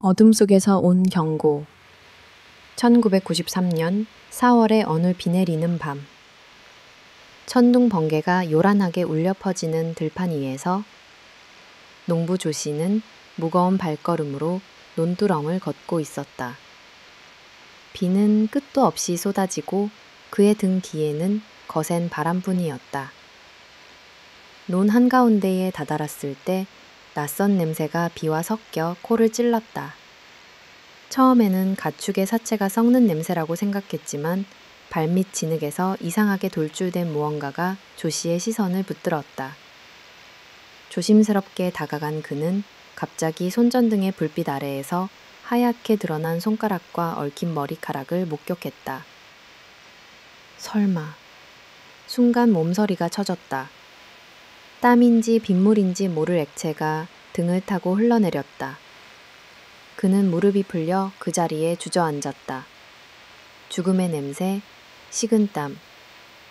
어둠 속에서 온 경고. 1993년 4월의 어느 비 내리는 밤. 천둥 번개가 요란하게 울려 퍼지는 들판 위에서 농부 조 씨는 무거운 발걸음으로 논두렁을 걷고 있었다. 비는 끝도 없이 쏟아지고 그의 등 뒤에는 거센 바람뿐이었다. 논 한가운데에 다다랐을 때 낯선 냄새가 비와 섞여 코를 찔렀다. 처음에는 가축의 사체가 썩는 냄새라고 생각했지만 발밑 진흙에서 이상하게 돌출된 무언가가 조 씨의 시선을 붙들었다. 조심스럽게 다가간 그는 갑자기 손전등의 불빛 아래에서 하얗게 드러난 손가락과 얽힌 머리카락을 목격했다. 설마. 순간 몸서리가 쳐졌다. 땀인지 빗물인지 모를 액체가 등을 타고 흘러내렸다. 그는 무릎이 풀려 그 자리에 주저앉았다. 죽음의 냄새, 식은땀,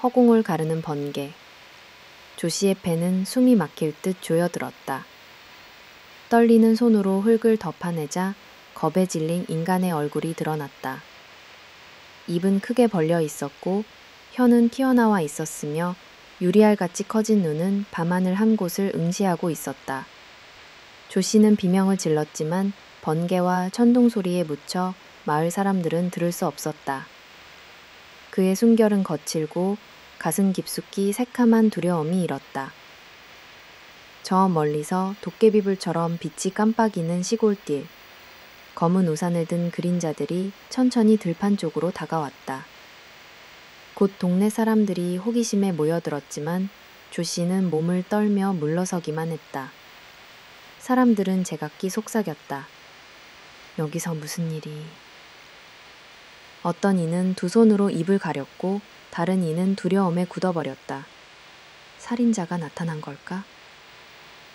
허공을 가르는 번개. 조 씨의 배는 숨이 막힐 듯 조여들었다. 떨리는 손으로 흙을 덮어내자 겁에 질린 인간의 얼굴이 드러났다. 입은 크게 벌려 있었고 혀는 튀어나와 있었으며 유리알같이 커진 눈은 밤하늘 한 곳을 응시하고 있었다. 조 씨는 비명을 질렀지만 번개와 천둥 소리에 묻혀 마을 사람들은 들을 수 없었다. 그의 숨결은 거칠고 가슴 깊숙이 새카만 두려움이 일었다. 저 멀리서 도깨비불처럼 빛이 깜빡이는 시골길. 검은 우산을 든 그림자들이 천천히 들판 쪽으로 다가왔다. 곧 동네 사람들이 호기심에 모여들었지만 조 씨는 몸을 떨며 물러서기만 했다. 사람들은 제각기 속삭였다. 여기서 무슨 일이. 어떤 이는 두 손으로 입을 가렸고 다른 이는 두려움에 굳어버렸다. 살인자가 나타난 걸까?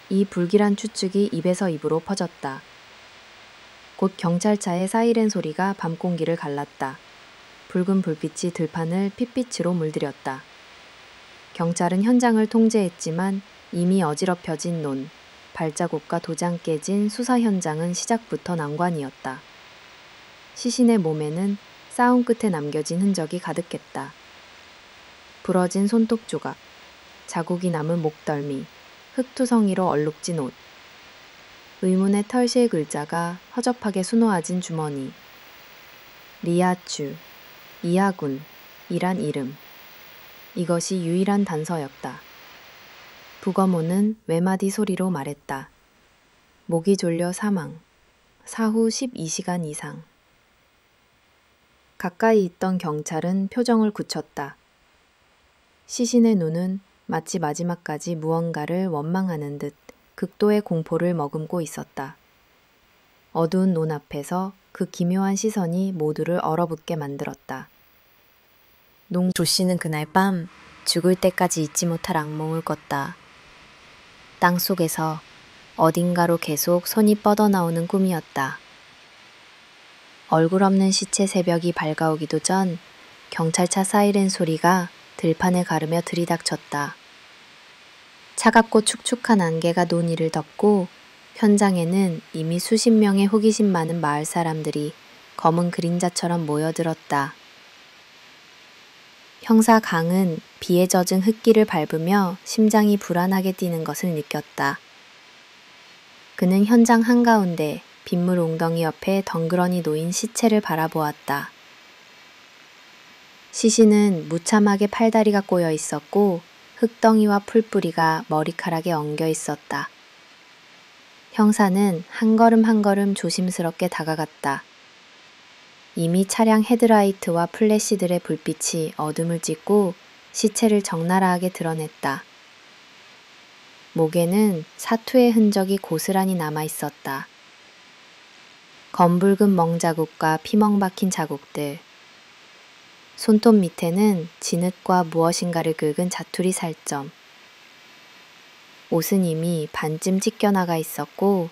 이 불길한 추측이 입에서 입으로 퍼졌다. 곧 경찰차의 사이렌 소리가 밤공기를 갈랐다. 붉은 불빛이 들판을 핏빛으로 물들였다. 경찰은 현장을 통제했지만 이미 어지럽혀진 논, 발자국과 도장 깨진 수사 현장은 시작부터 난관이었다. 시신의 몸에는 싸움 끝에 남겨진 흔적이 가득했다. 부러진 손톱 조각, 자국이 남은 목덜미, 흙투성이로 얼룩진 옷, 의문의 털실 글자가 허접하게 수놓아진 주머니, 리아추, 이하군, 이란 이름. 이것이 유일한 단서였다. 부검호는 외마디 소리로 말했다. 목이 졸려 사망. 사후 12시간 이상. 가까이 있던 경찰은 표정을 굳혔다. 시신의 눈은 마치 마지막까지 무언가를 원망하는 듯 극도의 공포를 머금고 있었다. 어두운 논 앞에서 그 기묘한 시선이 모두를 얼어붙게 만들었다. 조 씨는 그날 밤 죽을 때까지 잊지 못할 악몽을 꿨다. 땅속에서 어딘가로 계속 손이 뻗어나오는 꿈이었다. 얼굴 없는 시체 새벽이 밝아오기도 전 경찰차 사이렌 소리가 들판을 가르며 들이닥쳤다. 차갑고 축축한 안개가 논 위를 덮고 현장에는 이미 수십 명의 호기심 많은 마을 사람들이 검은 그림자처럼 모여들었다. 형사 강은 비에 젖은 흙길을 밟으며 심장이 불안하게 뛰는 것을 느꼈다. 그는 현장 한가운데 빗물 웅덩이 옆에 덩그러니 놓인 시체를 바라보았다. 시신은 무참하게 팔다리가 꼬여 있었고 흙덩이와 풀뿌리가 머리카락에 엉겨 있었다. 형사는 한 걸음 한 걸음 조심스럽게 다가갔다. 이미 차량 헤드라이트와 플래시들의 불빛이 어둠을 찢고 시체를 적나라하게 드러냈다. 목에는 사투의 흔적이 고스란히 남아 있었다. 검붉은 멍자국과 피멍 박힌 자국들. 손톱 밑에는 진흙과 무엇인가를 긁은 자투리 살점. 옷은 이미 반쯤 찢겨나가 있었고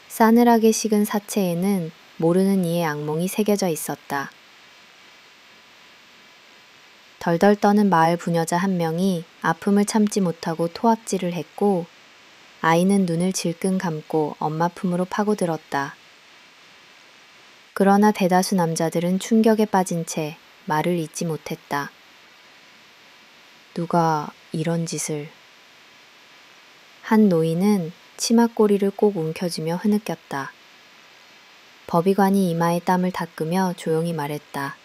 싸늘하게 식은 사체에는 모르는 이의 악몽이 새겨져 있었다. 덜덜 떠는 마을 부녀자 한 명이 아픔을 참지 못하고 토악질을 했고 아이는 눈을 질끈 감고 엄마 품으로 파고들었다. 그러나 대다수 남자들은 충격에 빠진 채 말을 잇지 못했다. 누가 이런 짓을... 한 노인은 치마꼬리를 꼭 움켜쥐며 흐느꼈다. 법의관이 이마에 땀을 닦으며 조용히 말했다.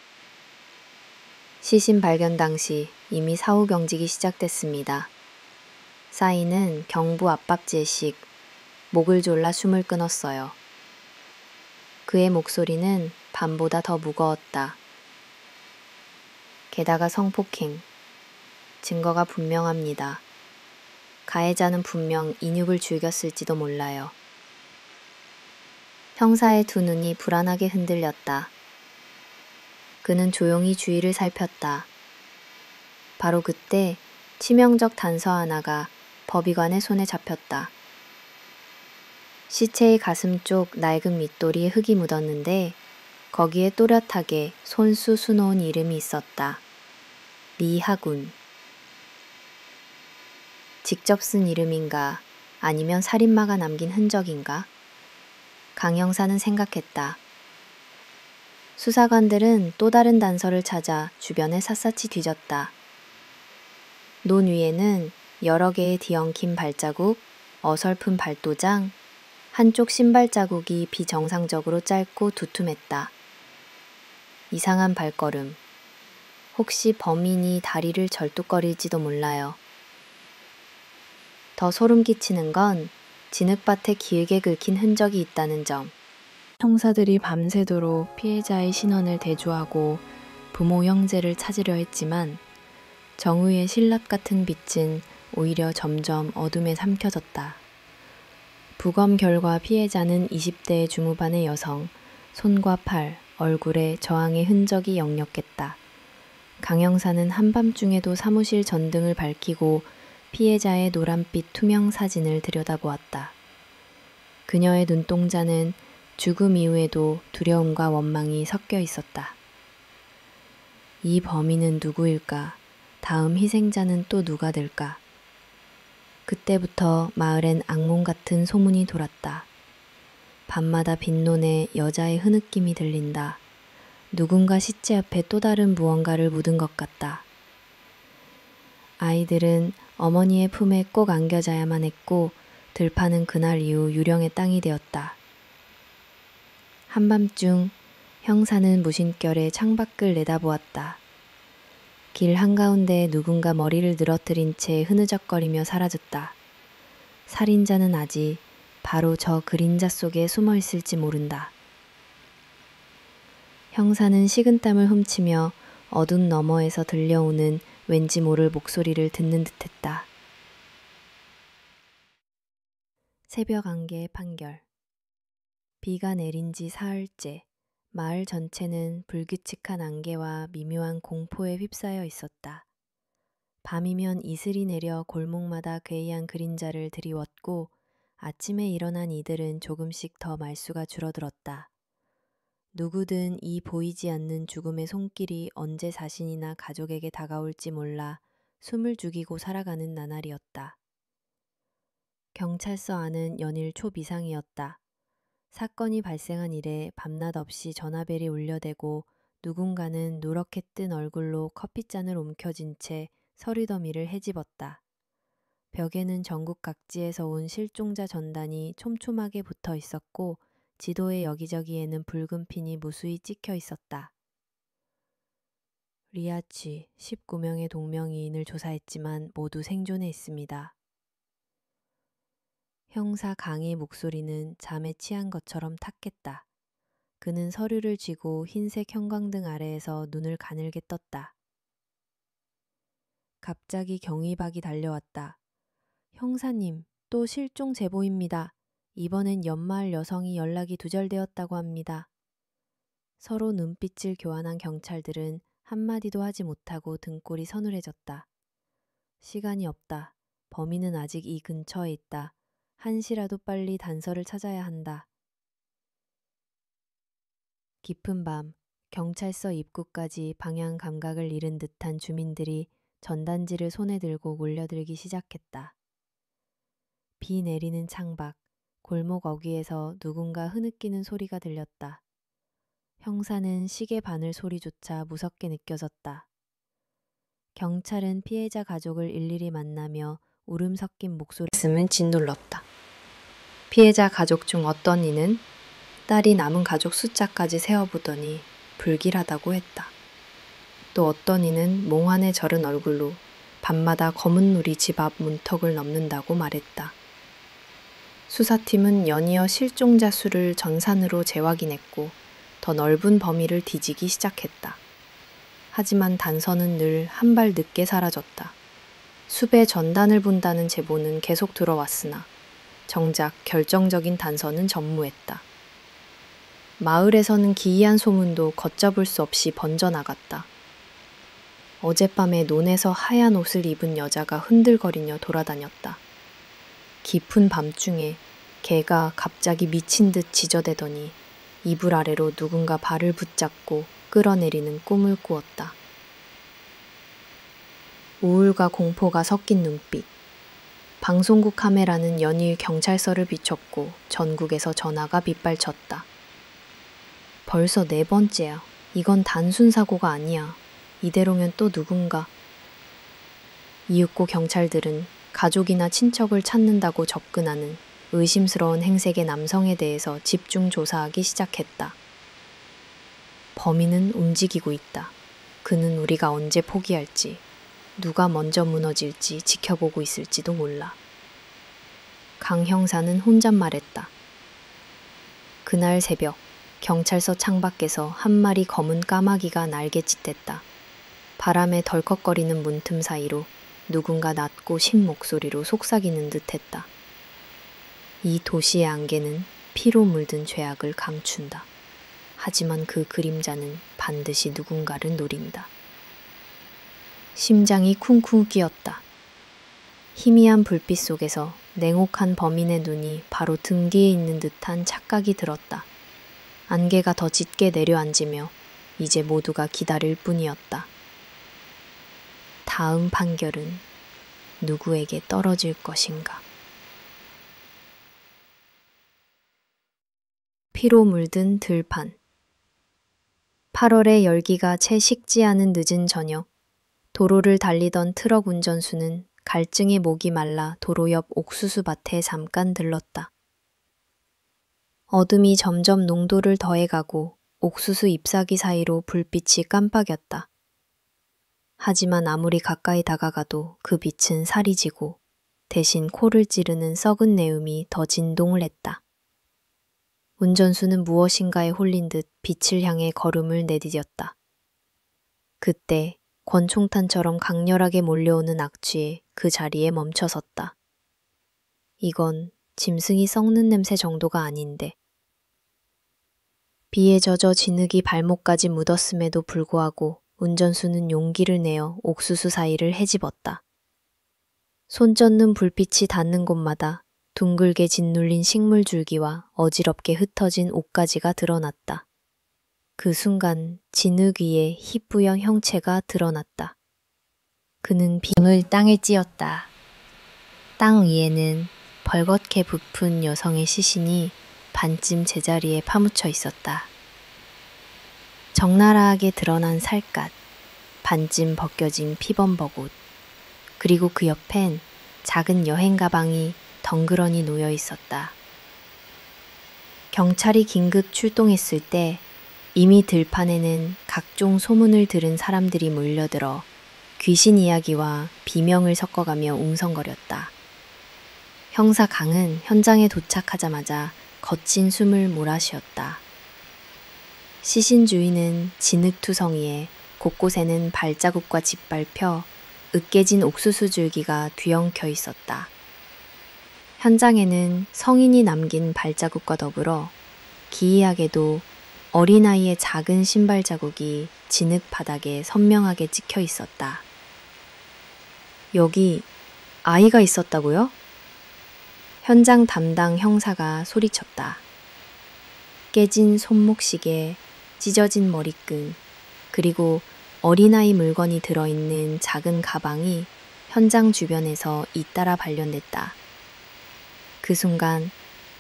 시신 발견 당시 이미 사후 경직이 시작됐습니다. 사인은 경부 압박질식, 목을 졸라 숨을 끊었어요. 그의 목소리는 밤보다 더 무거웠다. 게다가 성폭행. 증거가 분명합니다. 가해자는 분명 인육을 즐겼을지도 몰라요. 형사의 두 눈이 불안하게 흔들렸다. 그는 조용히 주위를 살폈다. 바로 그때 치명적 단서 하나가 법의관의 손에 잡혔다. 시체의 가슴 쪽 낡은 밑돌이 흙이 묻었는데 거기에 또렷하게 손수 수놓은 이름이 있었다. 리하군. 직접 쓴 이름인가 아니면 살인마가 남긴 흔적인가? 강 형사는 생각했다. 수사관들은 또 다른 단서를 찾아 주변에 샅샅이 뒤졌다. 논 위에는 여러 개의 뒤엉킨 발자국, 어설픈 발도장, 한쪽 신발 자국이 비정상적으로 짧고 두툼했다. 이상한 발걸음. 혹시 범인이 다리를 절뚝거릴지도 몰라요. 더 소름 끼치는 건 진흙밭에 길게 긁힌 흔적이 있다는 점. 형사들이 밤새도록 피해자의 신원을 대조하고 부모 형제를 찾으려 했지만 정의의 신랍 같은 빛은 오히려 점점 어둠에 삼켜졌다. 부검 결과 피해자는 20대의 중후반의 여성, 손과 팔, 얼굴에 저항의 흔적이 역력했다. 강 형사는 한밤중에도 사무실 전등을 밝히고 피해자의 노란빛 투명 사진을 들여다보았다. 그녀의 눈동자는 죽음 이후에도 두려움과 원망이 섞여 있었다. 이 범인은 누구일까? 다음 희생자는 또 누가 될까? 그때부터 마을엔 악몽 같은 소문이 돌았다. 밤마다 빈논에 여자의 흐느낌이 들린다. 누군가 시체 앞에 또 다른 무언가를 묻은 것 같다. 아이들은 어머니의 품에 꼭 안겨자야만 했고 들판은 그날 이후 유령의 땅이 되었다. 한밤중 형사는 무심결에 창밖을 내다보았다. 길 한가운데 누군가 머리를 늘어뜨린 채 흐느적거리며 사라졌다. 살인자는 아직 바로 저 그림자 속에 숨어 있을지 모른다. 형사는 식은땀을 훔치며 어둠 너머에서 들려오는 왠지 모를 목소리를 듣는 듯했다. 새벽 안개의 판결. 비가 내린 지 사흘째. 마을 전체는 불규칙한 안개와 미묘한 공포에 휩싸여 있었다. 밤이면 이슬이 내려 골목마다 괴이한 그림자를 드리웠고 아침에 일어난 이들은 조금씩 더 말수가 줄어들었다. 누구든 이 보이지 않는 죽음의 손길이 언제 자신이나 가족에게 다가올지 몰라 숨을 죽이고 살아가는 나날이었다. 경찰서 안은 연일 초미상이었다. 사건이 발생한 이래 밤낮 없이 전화벨이 울려대고 누군가는 누렇게 뜬 얼굴로 커피잔을 움켜쥔 채 서류더미를 헤집었다. 벽에는 전국 각지에서 온 실종자 전단이 촘촘하게 붙어 있었고 지도의 여기저기에는 붉은 핀이 무수히 찍혀 있었다. 리아치 19명의 동명이인을 조사했지만 모두 생존해 있습니다. 형사 강의 목소리는 잠에 취한 것처럼 탁했다. 그는 서류를 쥐고 흰색 형광등 아래에서 눈을 가늘게 떴다. 갑자기 경위박이 달려왔다. 형사님, 또 실종 제보입니다. 이번엔 연마을 여성이 연락이 두절되었다고 합니다. 서로 눈빛을 교환한 경찰들은 한마디도 하지 못하고 등골이 서늘해졌다. 시간이 없다. 범인은 아직 이 근처에 있다. 한시라도 빨리 단서를 찾아야 한다. 깊은 밤, 경찰서 입구까지 방향 감각을 잃은 듯한 주민들이 전단지를 손에 들고 몰려들기 시작했다. 비 내리는 창밖, 골목 어귀에서 누군가 흐느끼는 소리가 들렸다. 형사는 시계 바늘 소리조차 무섭게 느껴졌다. 경찰은 피해자 가족을 일일이 만나며 울음 섞인 목소리를 짓눌렀다. 피해자 가족 중 어떤 이는 딸이 남은 가족 숫자까지 세어보더니 불길하다고 했다. 또 어떤 이는 몽환에 절은 얼굴로 밤마다 검은 눈이 집 앞 문턱을 넘는다고 말했다. 수사팀은 연이어 실종자 수를 전산으로 재확인했고 더 넓은 범위를 뒤지기 시작했다. 하지만 단서는 늘 한 발 늦게 사라졌다. 숲의 전단을 본다는 제보는 계속 들어왔으나 정작 결정적인 단서는 전무했다. 마을에서는 기이한 소문도 걷잡을 수 없이 번져나갔다. 어젯밤에 논에서 하얀 옷을 입은 여자가 흔들거리며 돌아다녔다. 깊은 밤중에 개가 갑자기 미친 듯 짖어대더니 이불 아래로 누군가 발을 붙잡고 끌어내리는 꿈을 꾸었다. 우울과 공포가 섞인 눈빛. 방송국 카메라는 연일 경찰서를 비췄고 전국에서 전화가 빗발쳤다. 벌써 4번째야. 이건 단순 사고가 아니야. 이대로면 또 누군가. 이윽고 경찰들은 가족이나 친척을 찾는다고 접근하는 의심스러운 행색의 남성에 대해서 집중 조사하기 시작했다. 범인은 움직이고 있다. 그는 우리가 언제 포기할지, 누가 먼저 무너질지 지켜보고 있을지도 몰라. 강 형사는 혼잣말했다. 그날 새벽, 경찰서 창밖에서 한 마리 검은 까마귀가 날개짓댔다. 바람에 덜컥거리는 문틈 사이로 누군가 낮고 신 목소리로 속삭이는 듯했다. 이 도시의 안개는 피로 물든 죄악을 감춘다. 하지만 그 그림자는 반드시 누군가를 노린다. 심장이 쿵쿵 뛰었다. 희미한 불빛 속에서 냉혹한 범인의 눈이 바로 등 뒤에 있는 듯한 착각이 들었다. 안개가 더 짙게 내려앉으며 이제 모두가 기다릴 뿐이었다. 다음 판결은 누구에게 떨어질 것인가? 피로 물든 들판. 8월의 열기가 채 식지 않은 늦은 저녁, 도로를 달리던 트럭 운전수는 갈증에 목이 말라 도로 옆 옥수수 밭에 잠깐 들렀다. 어둠이 점점 농도를 더해가고 옥수수 잎사귀 사이로 불빛이 깜빡였다. 하지만 아무리 가까이 다가가도 그 빛은 사리지고 대신 코를 찌르는 썩은 내음이 더 진동을 했다. 운전수는 무엇인가에 홀린 듯 빛을 향해 걸음을 내디뎠다. 그때 권총탄처럼 강렬하게 몰려오는 악취에 그 자리에 멈춰섰다. 이건 짐승이 썩는 냄새 정도가 아닌데. 비에 젖어 진흙이 발목까지 묻었음에도 불구하고 운전수는 용기를 내어 옥수수 사이를 헤집었다. 손 쫓는 불빛이 닿는 곳마다 둥글게 짓눌린 식물줄기와 어지럽게 흩어진 옷가지가 드러났다. 그 순간 진흙 위에 희뿌연 형체가 드러났다. 그는 빙을 땅에 찧었다. 땅 위에는 벌겋게 부푼 여성의 시신이 반쯤 제자리에 파묻혀 있었다. 적나라하게 드러난 살갗, 반쯤 벗겨진 피범벅 옷, 그리고 그 옆엔 작은 여행 가방이 덩그러니 놓여 있었다. 경찰이 긴급 출동했을 때 이미 들판에는 각종 소문을 들은 사람들이 몰려들어 귀신 이야기와 비명을 섞어가며 웅성거렸다. 형사 강은 현장에 도착하자마자 거친 숨을 몰아쉬었다. 시신 주위는 진흙투성이에 곳곳에는 발자국과 짓밟혀 으깨진 옥수수 줄기가 뒤엉켜 있었다. 현장에는 성인이 남긴 발자국과 더불어 기이하게도 어린아이의 작은 신발 자국이 진흙 바닥에 선명하게 찍혀 있었다. 여기 아이가 있었다고요? 현장 담당 형사가 소리쳤다. 깨진 손목시계, 찢어진 머리끈, 그리고 어린아이 물건이 들어있는 작은 가방이 현장 주변에서 잇따라 발견됐다. 그 순간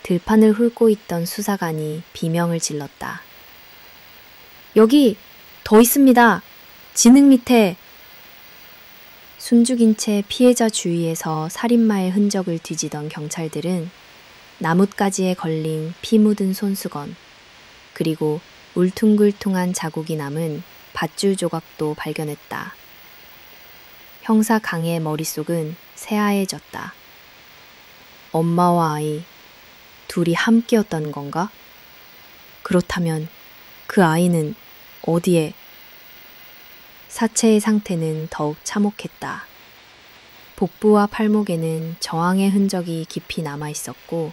들판을 훑고 있던 수사관이 비명을 질렀다. 여기 더 있습니다. 진흙 밑에. 숨죽인 채 피해자 주위에서 살인마의 흔적을 뒤지던 경찰들은 나뭇가지에 걸린 피 묻은 손수건, 그리고 울퉁불퉁한 자국이 남은 밧줄 조각도 발견했다. 형사 강의 머릿속은 새하얘졌다. 엄마와 아이, 둘이 함께였던 건가? 그렇다면 그 아이는 어디에? 사체의 상태는 더욱 참혹했다. 복부와 팔목에는 저항의 흔적이 깊이 남아 있었고,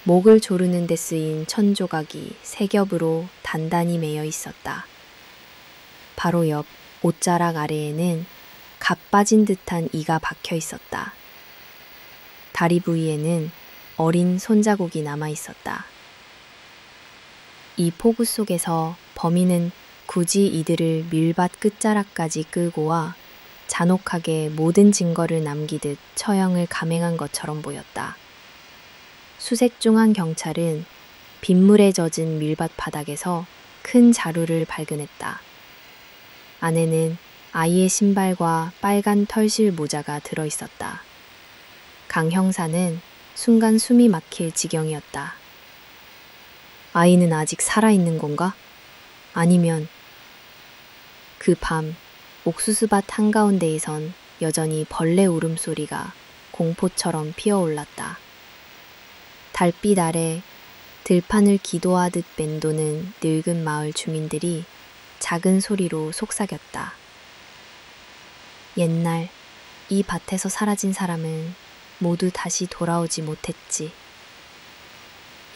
목을 조르는 데 쓰인 천조각이 세 겹으로 단단히 매여 있었다. 바로 옆 옷자락 아래에는 갓 빠진 듯한 이가 박혀 있었다. 다리 부위에는 어린 손자국이 남아 있었다. 이 폭우 속에서 범인은 굳이 이들을 밀밭 끝자락까지 끌고 와 잔혹하게 모든 증거를 남기듯 처형을 감행한 것처럼 보였다. 수색 중 한 경찰은 빗물에 젖은 밀밭 바닥에서 큰 자루를 발견했다. 안에는 아이의 신발과 빨간 털실 모자가 들어있었다. 강 형사는 순간 숨이 막힐 지경이었다. 아이는 아직 살아있는 건가? 아니면 그 밤 옥수수밭 한가운데에선 여전히 벌레 울음소리가 공포처럼 피어올랐다. 달빛 아래 들판을 기도하듯 맴도는 늙은 마을 주민들이 작은 소리로 속삭였다. 옛날 이 밭에서 사라진 사람은 모두 다시 돌아오지 못했지.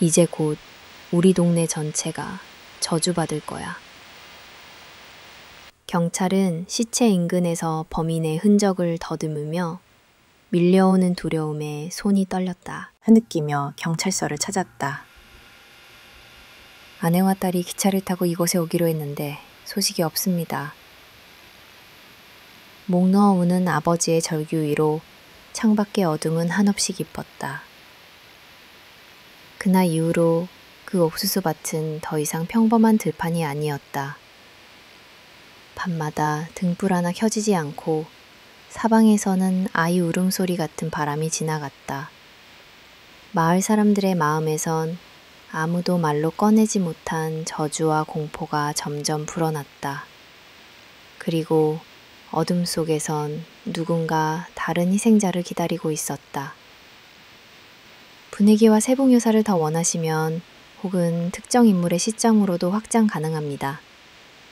이제 곧 우리 동네 전체가 저주받을 거야. 경찰은 시체 인근에서 범인의 흔적을 더듬으며 밀려오는 두려움에 손이 떨렸다. 흐느끼며 경찰서를 찾았다. 아내와 딸이 기차를 타고 이곳에 오기로 했는데 소식이 없습니다. 목 넣어 우는 아버지의 절규 위로 창밖의 어둠은 한없이 깊었다. 그날 이후로 그 옥수수밭은 더 이상 평범한 들판이 아니었다. 밤마다 등불 하나 켜지지 않고 사방에서는 아이 울음소리 같은 바람이 지나갔다. 마을 사람들의 마음에선 아무도 말로 꺼내지 못한 저주와 공포가 점점 불어났다. 그리고 어둠 속에선 누군가 다른 희생자를 기다리고 있었다. 분위기와 세부 묘사를 더 원하시면 혹은 특정 인물의 시점으로도 확장 가능합니다.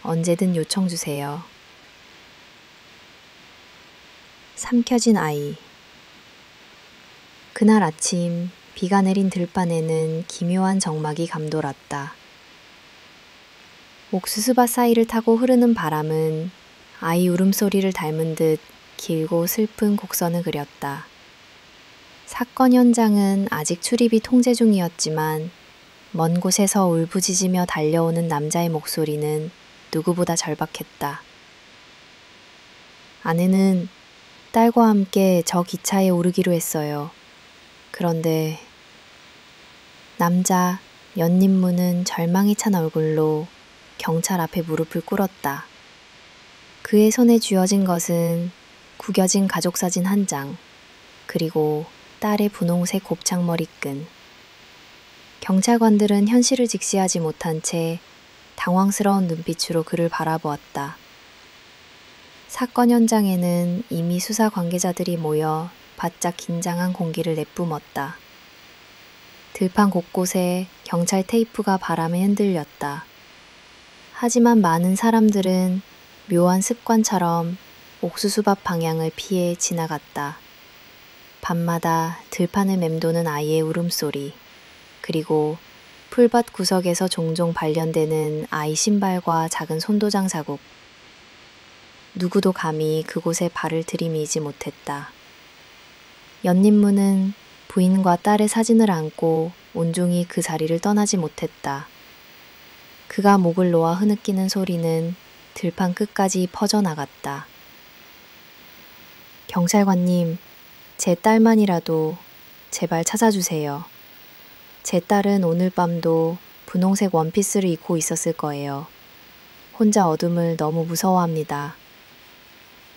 언제든 요청 주세요. 삼켜진 아이. 그날 아침 비가 내린 들판에는 기묘한 정막이 감돌았다. 옥수수밭 사이를 타고 흐르는 바람은 아이 울음소리를 닮은 듯 길고 슬픈 곡선을 그렸다. 사건 현장은 아직 출입이 통제 중이었지만 먼 곳에서 울부짖으며 달려오는 남자의 목소리는 누구보다 절박했다. 아내는 딸과 함께 저 기차에 오르기로 했어요. 그런데 남자 연님무는 절망이 찬 얼굴로 경찰 앞에 무릎을 꿇었다. 그의 손에 쥐어진 것은 구겨진 가족사진 한 장, 그리고 딸의 분홍색 곱창머리끈. 경찰관들은 현실을 직시하지 못한 채 당황스러운 눈빛으로 그를 바라보았다. 사건 현장에는 이미 수사 관계자들이 모여 바짝 긴장한 공기를 내뿜었다. 들판 곳곳에 경찰 테이프가 바람에 흔들렸다. 하지만 많은 사람들은 묘한 습관처럼 옥수수밭 방향을 피해 지나갔다. 밤마다 들판을 맴도는 아이의 울음소리, 그리고 풀밭 구석에서 종종 발견되는 아이 신발과 작은 손도장 자국. 누구도 감히 그곳에 발을 들이미지 못했다. 연님무는 부인과 딸의 사진을 안고 온종일 그 자리를 떠나지 못했다. 그가 목을 놓아 흐느끼는 소리는 들판 끝까지 퍼져나갔다. 경찰관님, 제 딸만이라도 제발 찾아주세요. 제 딸은 오늘 밤도 분홍색 원피스를 입고 있었을 거예요. 혼자 어둠을 너무 무서워합니다.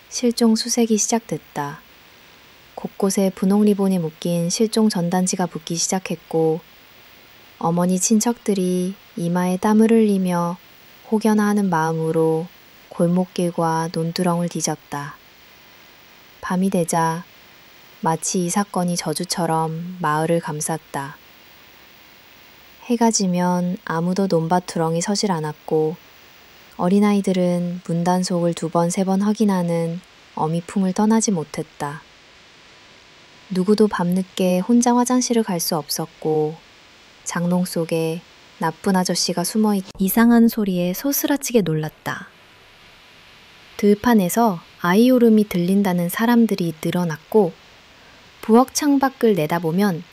실종 수색이 시작됐다. 곳곳에 분홍 리본이 묶인 실종 전단지가 붙기 시작했고 어머니 친척들이 이마에 땀을 흘리며 혹여나 하는 마음으로 골목길과 논두렁을 뒤졌다. 밤이 되자 마치 이 사건이 저주처럼 마을을 감쌌다. 해가 지면 아무도 논밭두렁이 서질 않았고 어린아이들은 문단속을 2번, 3번 확인하는 어미품을 떠나지 못했다. 누구도 밤늦게 혼자 화장실을 갈 수 없었고 장롱 속에 나쁜 아저씨가 숨어있 이상한 소리에 소스라치게 놀랐다. 들판에서 아이 울음이 들린다는 사람들이 늘어났고 부엌 창밖을 내다보면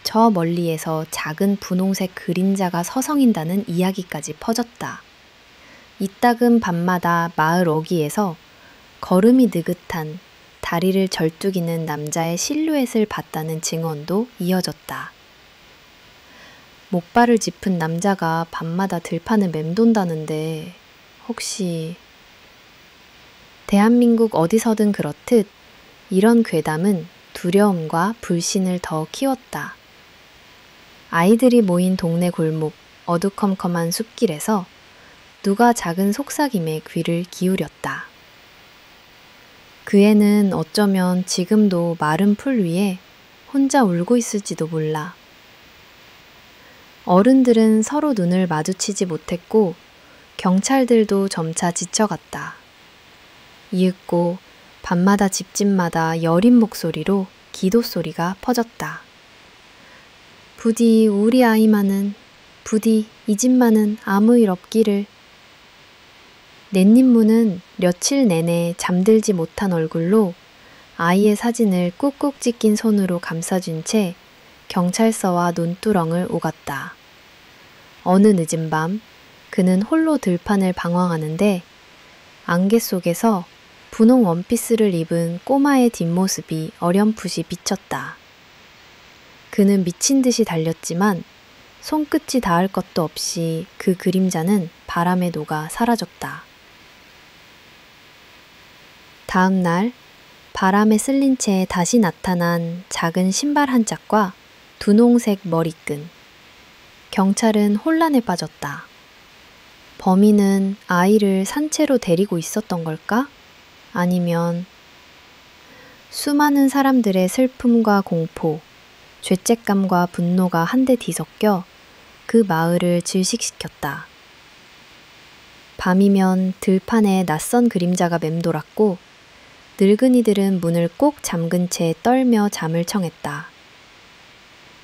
저 멀리에서 작은 분홍색 그림자가 서성인다는 이야기까지 퍼졌다. 이따금 밤마다 마을 어귀에서 걸음이 느긋한 다리를 절뚝이는 남자의 실루엣을 봤다는 증언도 이어졌다. 목발을 짚은 남자가 밤마다 들판을 맴돈다는데 혹시 대한민국 어디서든 그렇듯 이런 괴담은 두려움과 불신을 더 키웠다. 아이들이 모인 동네 골목 어두컴컴한 숲길에서 누가 작은 속삭임에 귀를 기울였다. 그 애는 어쩌면 지금도 마른 풀 위에 혼자 울고 있을지도 몰라. 어른들은 서로 눈을 마주치지 못했고 경찰들도 점차 지쳐갔다. 이윽고 밤마다 집집마다 여린 목소리로 기도 소리가 퍼졌다. 부디 우리 아이만은, 부디 이 집만은 아무 일 없기를. 넷님무는 며칠 내내 잠들지 못한 얼굴로 아이의 사진을 꾹꾹 찢긴 손으로 감싸준 채 경찰서와 논두렁을 오갔다. 어느 늦은 밤 그는 홀로 들판을 방황하는데 안개 속에서 분홍 원피스를 입은 꼬마의 뒷모습이 어렴풋이 비쳤다. 그는 미친 듯이 달렸지만 손끝이 닿을 것도 없이 그 그림자는 바람에 녹아 사라졌다. 다음 날 바람에 쓸린 채 다시 나타난 작은 신발 한 짝과 분홍색 머리끈. 경찰은 혼란에 빠졌다. 범인은 아이를 산채로 데리고 있었던 걸까? 아니면 수많은 사람들의 슬픔과 공포, 죄책감과 분노가 한데 뒤섞여 그 마을을 질식시켰다. 밤이면 들판에 낯선 그림자가 맴돌았고 늙은이들은 문을 꼭 잠근 채 떨며 잠을 청했다.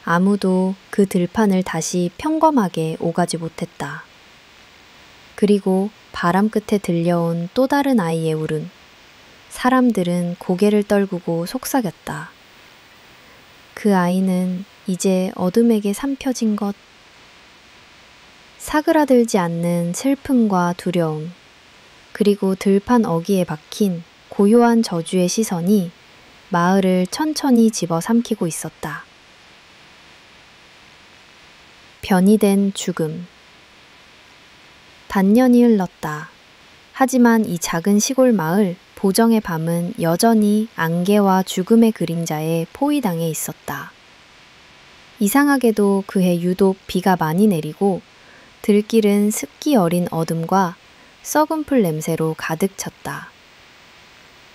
아무도 그 들판을 다시 평범하게 오가지 못했다. 그리고 바람 끝에 들려온 또 다른 아이의 울음. 사람들은 고개를 떨구고 속삭였다. 그 아이는 이제 어둠에게 삼켜진 것. 사그라들지 않는 슬픔과 두려움, 그리고 들판 어귀에 박힌 고요한 저주의 시선이 마을을 천천히 집어삼키고 있었다. 변이된 죽음. 반년이 흘렀다. 하지만 이 작은 시골 마을 보정의 밤은 여전히 안개와 죽음의 그림자에 포위당해 있었다. 이상하게도 그해 유독 비가 많이 내리고 들길은 습기 어린 어둠과 썩은 풀 냄새로 가득 찼다.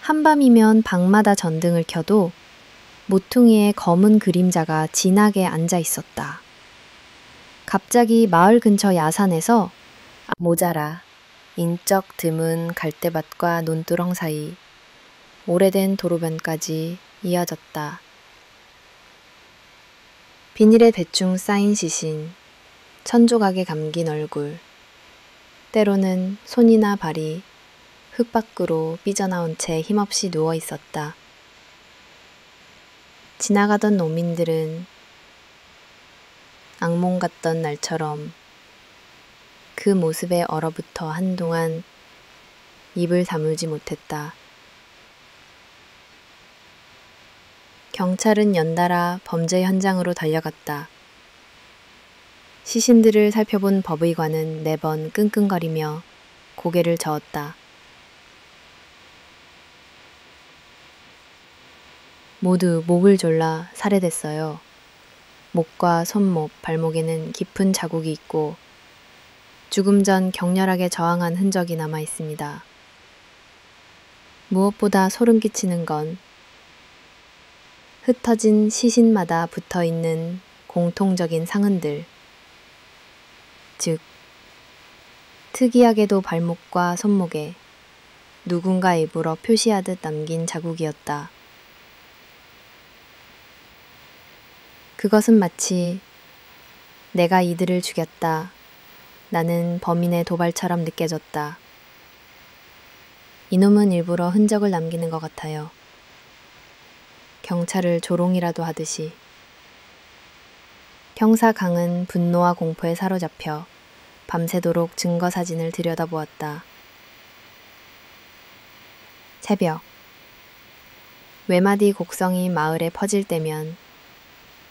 한밤이면 방마다 전등을 켜도 모퉁이에 검은 그림자가 진하게 앉아 있었다. 갑자기 마을 근처 야산에서 모자라 인적 드문 갈대밭과 논두렁 사이 오래된 도로변까지 이어졌다. 비닐에 대충 쌓인 시신, 천조각에 감긴 얼굴, 때로는 손이나 발이 흙 밖으로 삐져나온 채 힘없이 누워 있었다. 지나가던 농민들은 악몽 같던 날처럼 그 모습에 얼어붙어 한동안 입을 다물지 못했다. 경찰은 연달아 범죄 현장으로 달려갔다. 시신들을 살펴본 법의관은 매번 끙끙거리며 고개를 저었다. 모두 목을 졸라 살해됐어요. 목과 손목, 발목에는 깊은 자국이 있고 죽음 전 격렬하게 저항한 흔적이 남아 있습니다. 무엇보다 소름 끼치는 건 흩어진 시신마다 붙어 있는 공통적인 상흔들, 즉, 특이하게도 발목과 손목에 누군가 일부러 표시하듯 남긴 자국이었다. 그것은 마치 내가 이들을 죽였다. 나는 범인의 도발처럼 느껴졌다. 이놈은 일부러 흔적을 남기는 것 같아요. 경찰을 조롱이라도 하듯이. 형사 강은 분노와 공포에 사로잡혀 밤새도록 증거 사진을 들여다보았다. 새벽. 외마디 곡성이 마을에 퍼질 때면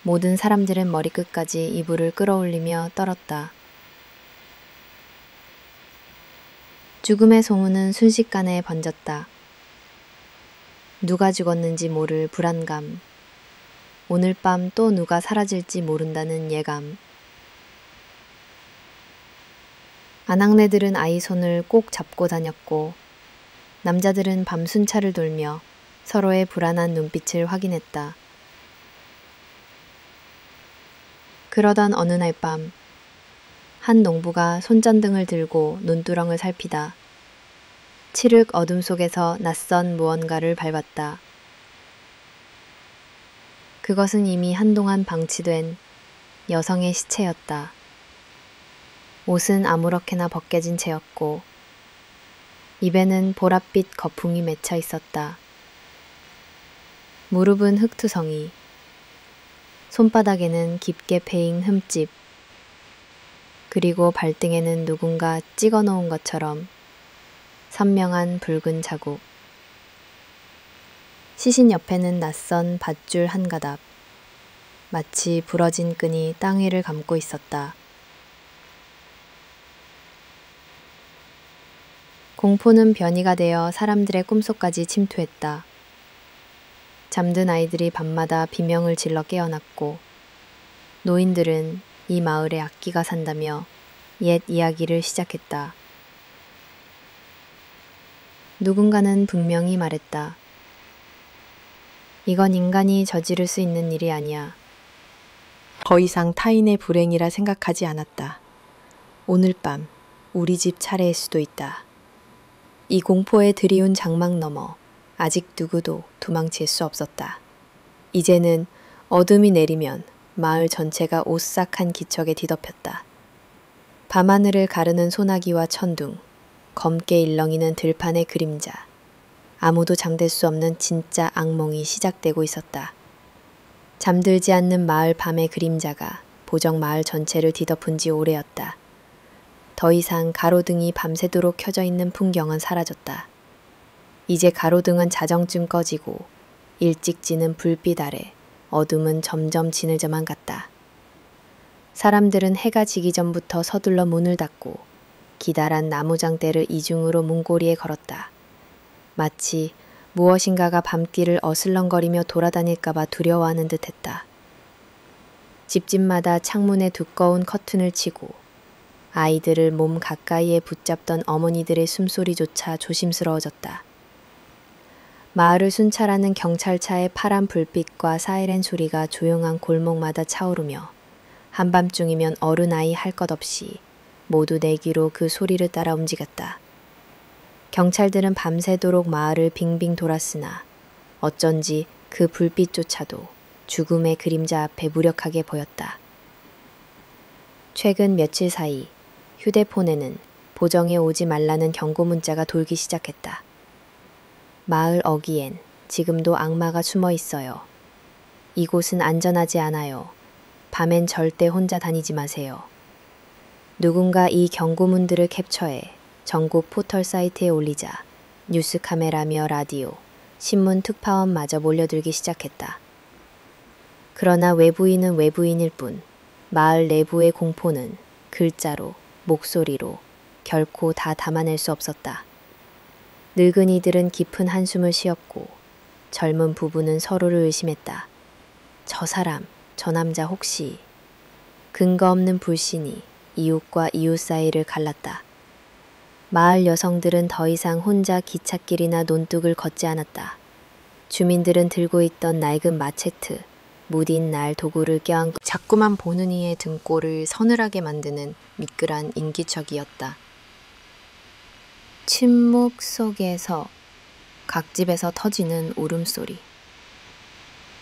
모든 사람들은 머리끝까지 이불을 끌어올리며 떨었다. 죽음의 소문은 순식간에 번졌다. 누가 죽었는지 모를 불안감. 오늘 밤 또 누가 사라질지 모른다는 예감. 아낙네들은 아이 손을 꼭 잡고 다녔고 남자들은 밤 순찰을 돌며 서로의 불안한 눈빛을 확인했다. 그러던 어느 날 밤, 한 농부가 손전등을 들고 논두렁을 살피다 칠흑 어둠 속에서 낯선 무언가를 밟았다. 그것은 이미 한동안 방치된 여성의 시체였다. 옷은 아무렇게나 벗겨진 채였고 입에는 보랏빛 거품이 맺혀 있었다. 무릎은 흙투성이, 손바닥에는 깊게 패인 흠집, 그리고 발등에는 누군가 찍어 놓은 것처럼 선명한 붉은 자국. 시신 옆에는 낯선 밧줄 한 가닥, 마치 부러진 끈이 땅 위를 감고 있었다. 공포는 변이가 되어 사람들의 꿈속까지 침투했다. 잠든 아이들이 밤마다 비명을 질러 깨어났고 노인들은 이 마을에 악기가 산다며 옛 이야기를 시작했다. 누군가는 분명히 말했다. 이건 인간이 저지를 수 있는 일이 아니야. 더 이상 타인의 불행이라 생각하지 않았다. 오늘 밤 우리 집 차례일 수도 있다. 이 공포에 드리운 장막 너머 아직 누구도 도망칠 수 없었다. 이제는 어둠이 내리면 마을 전체가 오싹한 기척에 뒤덮였다. 밤하늘을 가르는 소나기와 천둥, 검게 일렁이는 들판의 그림자, 아무도 잠들 수 없는 진짜 악몽이 시작되고 있었다. 잠들지 않는 마을 밤의 그림자가 보정 마을 전체를 뒤덮은 지 오래였다. 더 이상 가로등이 밤새도록 켜져 있는 풍경은 사라졌다. 이제 가로등은 자정쯤 꺼지고 일찍 지는 불빛 아래 어둠은 점점 진해져만 갔다. 사람들은 해가 지기 전부터 서둘러 문을 닫고 기다란 나무장대를 이중으로 문고리에 걸었다. 마치 무엇인가가 밤길을 어슬렁거리며 돌아다닐까봐 두려워하는 듯했다. 집집마다 창문에 두꺼운 커튼을 치고 아이들을 몸 가까이에 붙잡던 어머니들의 숨소리조차 조심스러워졌다. 마을을 순찰하는 경찰차의 파란 불빛과 사이렌 소리가 조용한 골목마다 차오르며 한밤중이면 어른아이 할 것 없이 모두 내기로 그 소리를 따라 움직였다. 경찰들은 밤새도록 마을을 빙빙 돌았으나 어쩐지 그 불빛조차도 죽음의 그림자 앞에 무력하게 보였다. 최근 며칠 사이 휴대폰에는 보정에 오지 말라는 경고 문자가 돌기 시작했다. 마을 어귀엔 지금도 악마가 숨어 있어요. 이곳은 안전하지 않아요. 밤엔 절대 혼자 다니지 마세요. 누군가 이 경고문들을 캡처해 전국 포털 사이트에 올리자 뉴스 카메라며 라디오, 신문 특파원마저 몰려들기 시작했다. 그러나 외부인은 외부인일 뿐 마을 내부의 공포는 글자로, 목소리로, 결코 다 담아낼 수 없었다. 늙은이들은 깊은 한숨을 쉬었고 젊은 부부는 서로를 의심했다. 저 사람, 저 남자 혹시... 근거 없는 불신이 이웃과 이웃 사이를 갈랐다. 마을 여성들은 더 이상 혼자 기찻길이나 논둑을 걷지 않았다. 주민들은 들고 있던 낡은 마체트, 무딘 날 도구를 껴안고 자꾸만 보는 이의 등골을 서늘하게 만드는 미끌한 인기척이었다. 침묵 속에서 각 집에서 터지는 울음소리.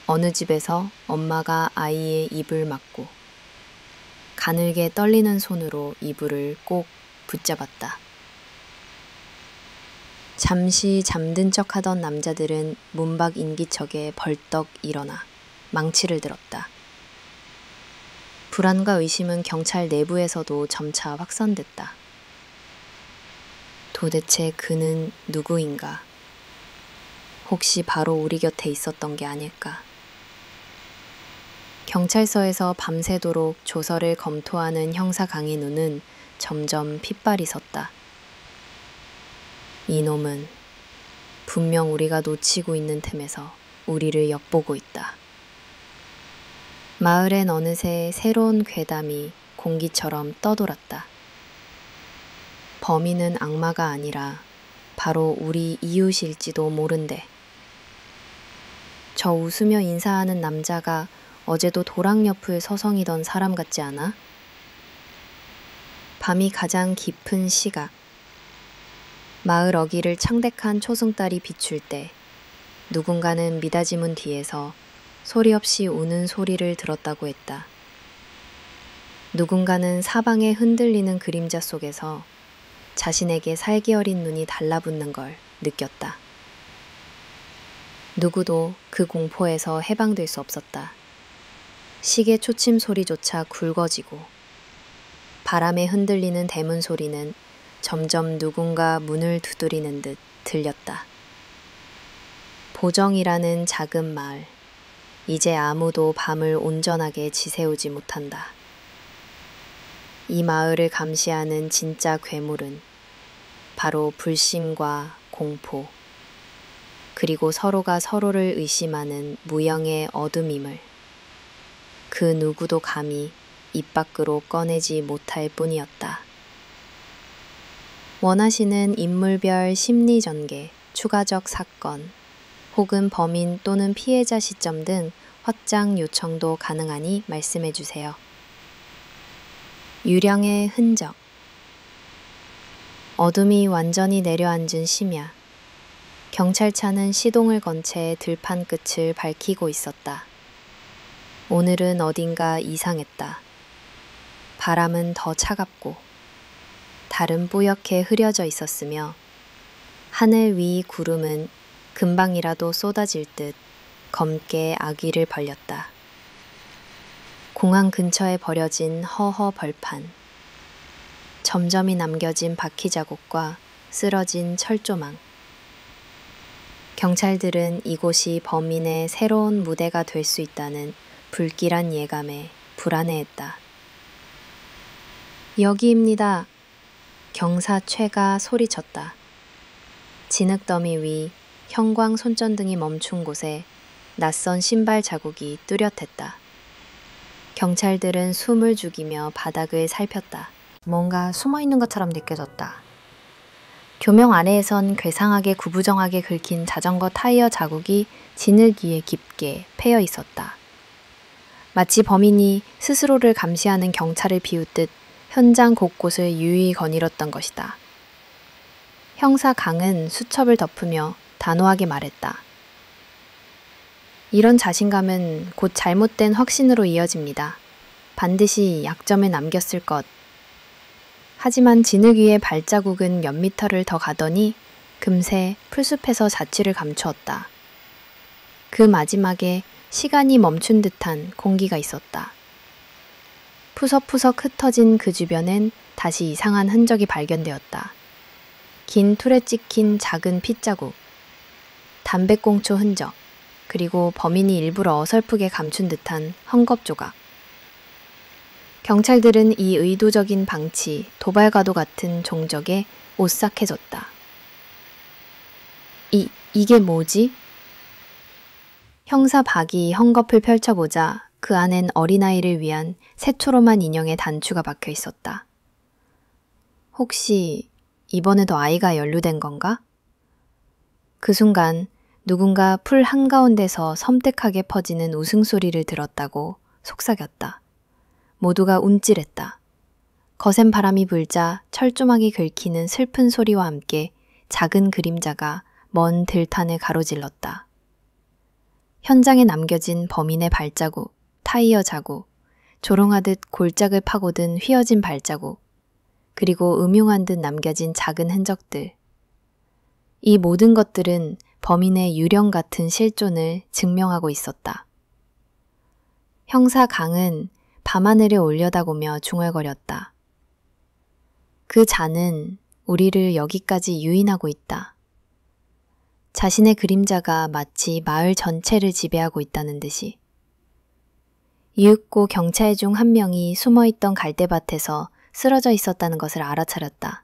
어느 집에서 엄마가 아이의 입을 막고 가늘게 떨리는 손으로 이불을 꼭 붙잡았다. 잠시 잠든 척하던 남자들은 문밖 인기척에 벌떡 일어나 망치를 들었다. 불안과 의심은 경찰 내부에서도 점차 확산됐다. 도대체 그는 누구인가? 혹시 바로 우리 곁에 있었던 게 아닐까? 경찰서에서 밤새도록 조서를 검토하는 형사 강의 눈은 점점 핏발이 섰다. 이놈은 분명 우리가 놓치고 있는 틈에서 우리를 엿보고 있다. 마을엔 어느새 새로운 괴담이 공기처럼 떠돌았다. 범인은 악마가 아니라 바로 우리 이웃일지도 모른대. 저 웃으며 인사하는 남자가 어제도 도랑 옆을 서성이던 사람 같지 않아? 밤이 가장 깊은 시각. 마을 어귀를 창백한 초승달이 비출 때 누군가는 미닫이문 뒤에서 소리 없이 우는 소리를 들었다고 했다. 누군가는 사방에 흔들리는 그림자 속에서 자신에게 살기 어린 눈이 달라붙는 걸 느꼈다. 누구도 그 공포에서 해방될 수 없었다. 시계 초침 소리조차 굵어지고 바람에 흔들리는 대문 소리는 점점 누군가 문을 두드리는 듯 들렸다. 보정이라는 작은 마을, 이제 아무도 밤을 온전하게 지새우지 못한다. 이 마을을 감시하는 진짜 괴물은 바로 불심과 공포, 그리고 서로가 서로를 의심하는 무형의 어둠임을 그 누구도 감히 입 밖으로 꺼내지 못할 뿐이었다. 원하시는 인물별 심리 전개, 추가적 사건, 혹은 범인 또는 피해자 시점 등 확장 요청도 가능하니 말씀해 주세요. 유령의 흔적. 어둠이 완전히 내려앉은 심야. 경찰차는 시동을 건 채 들판 끝을 밝히고 있었다. 오늘은 어딘가 이상했다. 바람은 더 차갑고 달은 뿌옇게 흐려져 있었으며 하늘 위 구름은 금방이라도 쏟아질 듯 검게 아귀를 벌렸다. 공항 근처에 버려진 허허 벌판, 점점이 남겨진 바퀴 자국과 쓰러진 철조망. 경찰들은 이곳이 범인의 새로운 무대가 될 수 있다는 불길한 예감에 불안해했다. 여기입니다. 경사 최가 소리쳤다. 진흙더미 위 형광 손전등이 멈춘 곳에 낯선 신발 자국이 뚜렷했다. 경찰들은 숨을 죽이며 바닥을 살폈다. 뭔가 숨어있는 것처럼 느껴졌다. 조명 아래에선 괴상하게 구부정하게 긁힌 자전거 타이어 자국이 진흙 위에 깊게 패여 있었다. 마치 범인이 스스로를 감시하는 경찰을 비웃듯 현장 곳곳을 유유히 거닐었던 것이다. 형사 강은 수첩을 덮으며 단호하게 말했다. 이런 자신감은 곧 잘못된 확신으로 이어집니다. 반드시 약점을 남겼을 것. 하지만 진흙 위의 발자국은 몇 미터를 더 가더니 금세 풀숲에서 자취를 감추었다. 그 마지막에 시간이 멈춘 듯한 공기가 있었다. 푸석푸석 흩어진 그 주변엔 다시 이상한 흔적이 발견되었다. 긴 툴에 찍힌 작은 핏자국, 담배꽁초 흔적, 그리고 범인이 일부러 어설프게 감춘 듯한 헝겊 조각. 경찰들은 이 의도적인 방치, 도발과도 같은 종적에 오싹해졌다. 이게 뭐지? 형사 박이 헝겊을 펼쳐보자 그 안엔 어린아이를 위한 새초롬한 인형의 단추가 박혀 있었다. 혹시 이번에도 아이가 연루된 건가? 그 순간 누군가 풀 한가운데서 섬뜩하게 퍼지는 웃음소리를 들었다고 속삭였다. 모두가 움찔했다. 거센 바람이 불자 철조망이 긁히는 슬픈 소리와 함께 작은 그림자가 먼 들판을 가로질렀다. 현장에 남겨진 범인의 발자국, 타이어 자국, 조롱하듯 골짜기를 파고든 휘어진 발자국, 그리고 음흉한 듯 남겨진 작은 흔적들. 이 모든 것들은 범인의 유령 같은 실존을 증명하고 있었다. 형사 강은 밤하늘을 올려다보며 중얼거렸다. 그 잔은 우리를 여기까지 유인하고 있다. 자신의 그림자가 마치 마을 전체를 지배하고 있다는 듯이. 이윽고 경찰 중 한 명이 숨어있던 갈대밭에서 쓰러져 있었다는 것을 알아차렸다.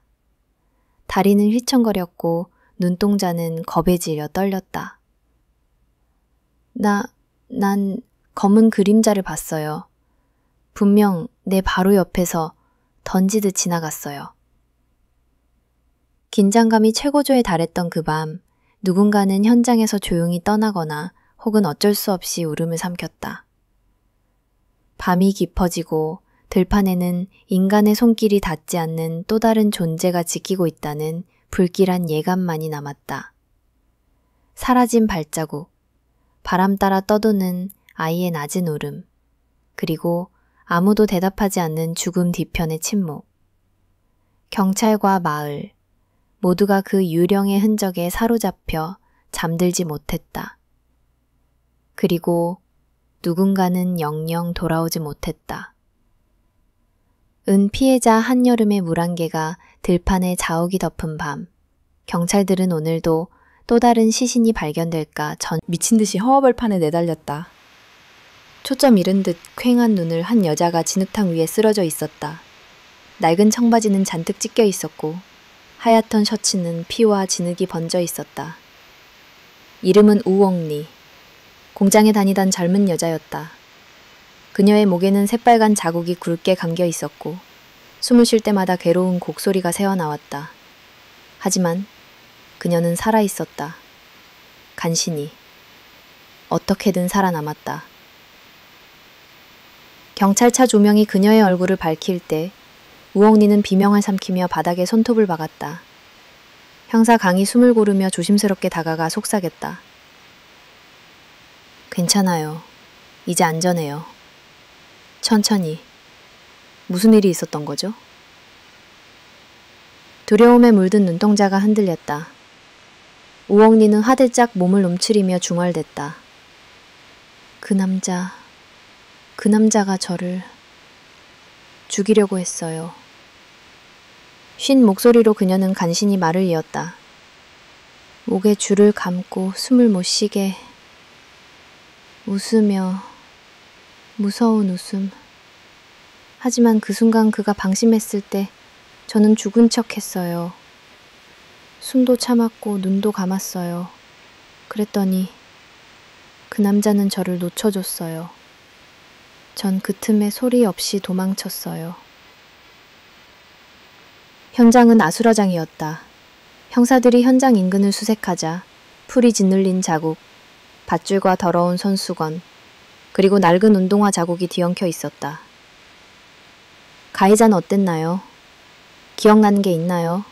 다리는 휘청거렸고 눈동자는 겁에 질려 떨렸다. 난 검은 그림자를 봤어요. 분명 내 바로 옆에서 던지듯 지나갔어요. 긴장감이 최고조에 달했던 그 밤, 누군가는 현장에서 조용히 떠나거나 혹은 어쩔 수 없이 울음을 삼켰다. 밤이 깊어지고 들판에는 인간의 손길이 닿지 않는 또 다른 존재가 지키고 있다는 불길한 예감만이 남았다. 사라진 발자국, 바람 따라 떠도는 아이의 낮은 울음, 그리고 아무도 대답하지 않는 죽음 뒤편의 침묵. 경찰과 마을, 모두가 그 유령의 흔적에 사로잡혀 잠들지 못했다. 그리고 누군가는 영영 돌아오지 못했다. 은 피해자 한여름의 물안개가 들판에 자욱이 덮은 밤, 경찰들은 오늘도 또 다른 시신이 발견될까 미친 듯이 허허벌판에 내달렸다. 초점 잃은 듯 퀭한 눈을 한 여자가 진흙탕 위에 쓰러져 있었다. 낡은 청바지는 잔뜩 찢겨 있었고 하얗던 셔츠는 피와 진흙이 번져 있었다. 이름은 우엉리. 공장에 다니던 젊은 여자였다. 그녀의 목에는 새빨간 자국이 굵게 감겨 있었고 숨을 쉴 때마다 괴로운 곡소리가 새어나왔다. 하지만 그녀는 살아 있었다. 간신히. 어떻게든 살아남았다. 경찰차 조명이 그녀의 얼굴을 밝힐 때 우엉리는 비명을 삼키며 바닥에 손톱을 박았다. 형사 강이 숨을 고르며 조심스럽게 다가가 속삭였다. 괜찮아요. 이제 안전해요. 천천히. 무슨 일이 있었던 거죠? 두려움에 물든 눈동자가 흔들렸다. 우엉리는 화들짝 몸을 움츠리며 중얼댔다. 그 남자가 저를 죽이려고 했어요. 쉰 목소리로 그녀는 간신히 말을 이었다. 목에 줄을 감고 숨을 못 쉬게 웃으며 무서운 웃음. 하지만 그 순간 그가 방심했을 때 저는 죽은 척 했어요. 숨도 참았고 눈도 감았어요. 그랬더니 그 남자는 저를 놓쳐줬어요. 전 그 틈에 소리 없이 도망쳤어요. 현장은 아수라장이었다. 형사들이 현장 인근을 수색하자 풀이 짓눌린 자국, 밧줄과 더러운 손수건, 그리고 낡은 운동화 자국이 뒤엉켜 있었다. 가해자는 어땠나요? 기억나는 게 있나요?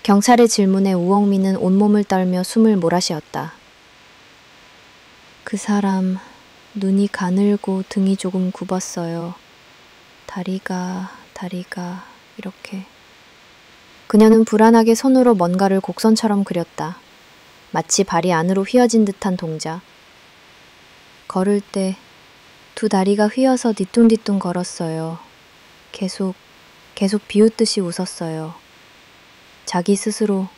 경찰의 질문에 우엉미는 온몸을 떨며 숨을 몰아쉬었다. 그 사람 눈이 가늘고 등이 조금 굽었어요. 다리가 이렇게. 그녀는 불안하게 손으로 뭔가를 곡선처럼 그렸다. 마치 발이 안으로 휘어진 듯한 동작. 걸을 때 두 다리가 휘어서 뒤뚱뒤뚱 걸었어요. 계속 비웃듯이 웃었어요. 자기 스스로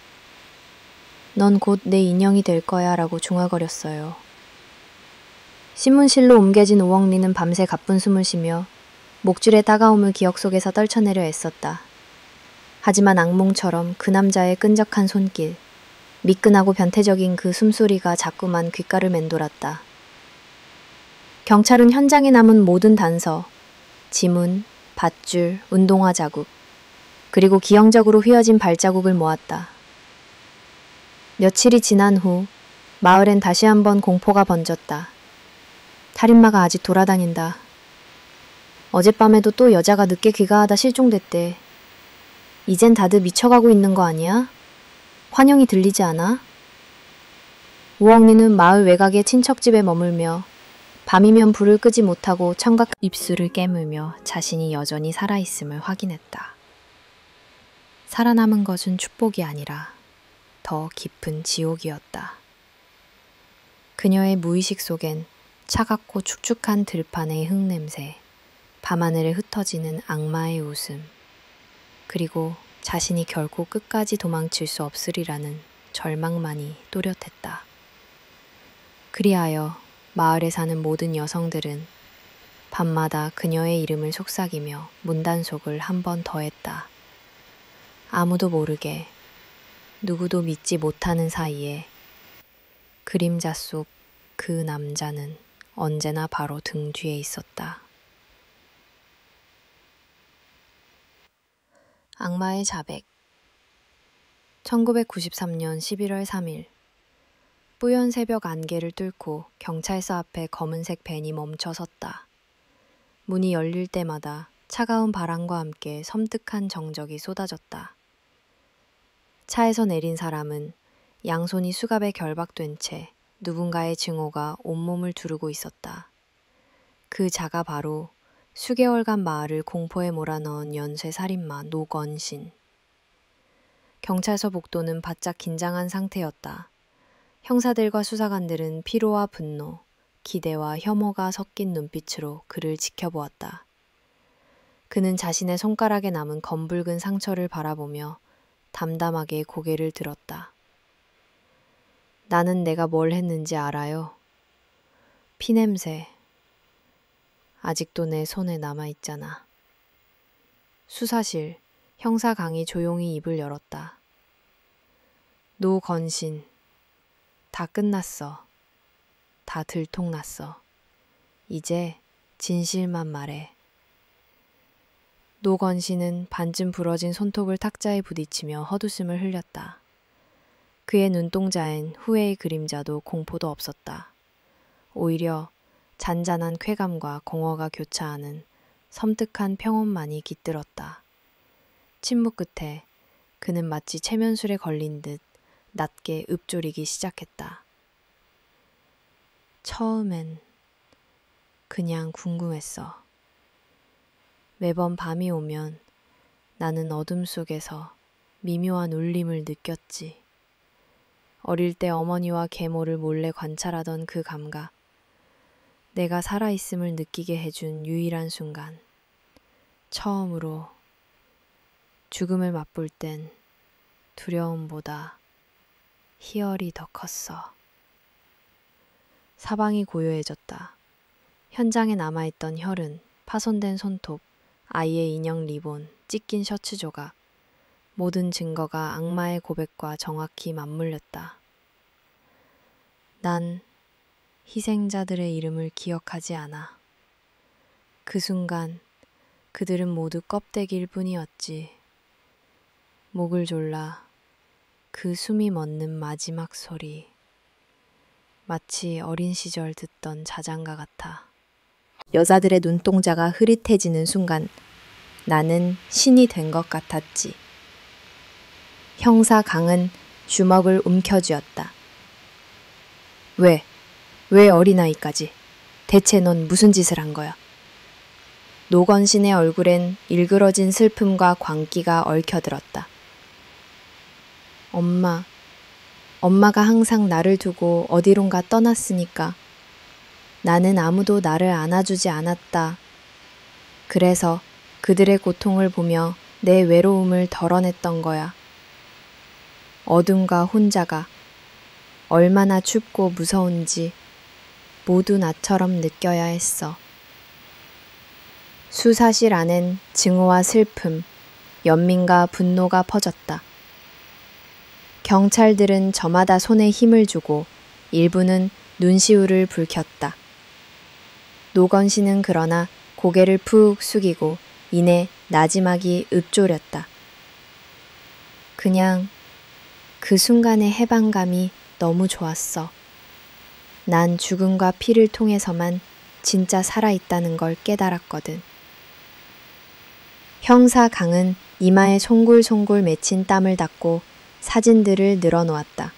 넌 곧 내 인형이 될 거야 라고 중얼거렸어요. 신문실로 옮겨진 우엉리는 밤새 가쁜 숨을 쉬며 목줄의 따가움을 기억 속에서 떨쳐내려 애썼다. 하지만 악몽처럼 그 남자의 끈적한 손길, 미끈하고 변태적인 그 숨소리가 자꾸만 귓가를 맴돌았다. 경찰은 현장에 남은 모든 단서, 지문, 밧줄, 운동화 자국, 그리고 기형적으로 휘어진 발자국을 모았다. 며칠이 지난 후 마을엔 다시 한번 공포가 번졌다. 살인마가 아직 돌아다닌다. 어젯밤에도 또 여자가 늦게 귀가하다 실종됐대. 이젠 다들 미쳐가고 있는 거 아니야? 환영이 들리지 않아? 우엉니는 마을 외곽의 친척집에 머물며 밤이면 불을 끄지 못하고 청각 입술을 깨물며 자신이 여전히 살아있음을 확인했다. 살아남은 것은 축복이 아니라 더 깊은 지옥이었다. 그녀의 무의식 속엔 차갑고 축축한 들판의 흙냄새, 밤하늘에 흩어지는 악마의 웃음, 그리고 자신이 결코 끝까지 도망칠 수 없으리라는 절망만이 또렷했다. 그리하여 마을에 사는 모든 여성들은 밤마다 그녀의 이름을 속삭이며 문단속을 한 번 더 했다. 아무도 모르게, 누구도 믿지 못하는 사이에 그림자 속 그 남자는 언제나 바로 등 뒤에 있었다. 악마의 자백. 1993년 11월 3일. 뿌연 새벽 안개를 뚫고 경찰서 앞에 검은색 밴이 멈춰 섰다. 문이 열릴 때마다 차가운 바람과 함께 섬뜩한 정적이 쏟아졌다. 차에서 내린 사람은 양손이 수갑에 결박된 채 누군가의 증오가 온몸을 두르고 있었다. 그 자가 바로 수개월간 마을을 공포에 몰아넣은 연쇄 살인마 노건신. 경찰서 복도는 바짝 긴장한 상태였다. 형사들과 수사관들은 피로와 분노, 기대와 혐오가 섞인 눈빛으로 그를 지켜보았다. 그는 자신의 손가락에 남은 검붉은 상처를 바라보며 담담하게 고개를 들었다. 나는 내가 뭘 했는지 알아요. 피냄새. 아직도 내 손에 남아있잖아. 수사실, 형사 강이 조용히 입을 열었다. 노건신. 다 끝났어. 다 들통났어. 이제 진실만 말해. 노건신은 반쯤 부러진 손톱을 탁자에 부딪히며 헛웃음을 흘렸다. 그의 눈동자엔 후회의 그림자도 공포도 없었다. 오히려 잔잔한 쾌감과 공허가 교차하는 섬뜩한 평온만이 깃들었다. 침묵 끝에 그는 마치 체면술에 걸린 듯 낮게 읊조리기 시작했다. 처음엔 그냥 궁금했어. 매번 밤이 오면 나는 어둠 속에서 미묘한 울림을 느꼈지. 어릴 때 어머니와 계모를 몰래 관찰하던 그 감각, 내가 살아있음을 느끼게 해준 유일한 순간. 처음으로 죽음을 맛볼 땐 두려움보다 희열이 더 컸어. 사방이 고요해졌다. 현장에 남아있던 혈흔, 파손된 손톱, 아이의 인형 리본, 찢긴 셔츠 조각, 모든 증거가 악마의 고백과 정확히 맞물렸다. 난 희생자들의 이름을 기억하지 않아. 그 순간 그들은 모두 껍데기일 뿐이었지. 목을 졸라 그 숨이 멎는 마지막 소리. 마치 어린 시절 듣던 자장가 같아. 여자들의 눈동자가 흐릿해지는 순간 나는 신이 된 것 같았지. 형사 강은 주먹을 움켜쥐었다. 왜 어린아이까지? 대체 넌 무슨 짓을 한 거야? 노건신의 얼굴엔 일그러진 슬픔과 광기가 얽혀들었다. 엄마가 항상 나를 두고 어디론가 떠났으니까 나는 아무도 나를 안아주지 않았다. 그래서 그들의 고통을 보며 내 외로움을 덜어냈던 거야. 어둠과 혼자가 얼마나 춥고 무서운지 모두 나처럼 느껴야 했어. 수사실 안엔 증오와 슬픔, 연민과 분노가 퍼졌다. 경찰들은 저마다 손에 힘을 주고 일부는 눈시울을 붉혔다. 노건 씨는 그러나 고개를 푹 숙이고 이내 나지막이 읊조렸다. 그냥 그 순간의 해방감이 너무 좋았어. 난 죽음과 피를 통해서만 진짜 살아있다는 걸 깨달았거든. 형사 강은 이마에 송골송골 맺힌 땀을 닦고 사진들을 늘어놓았다.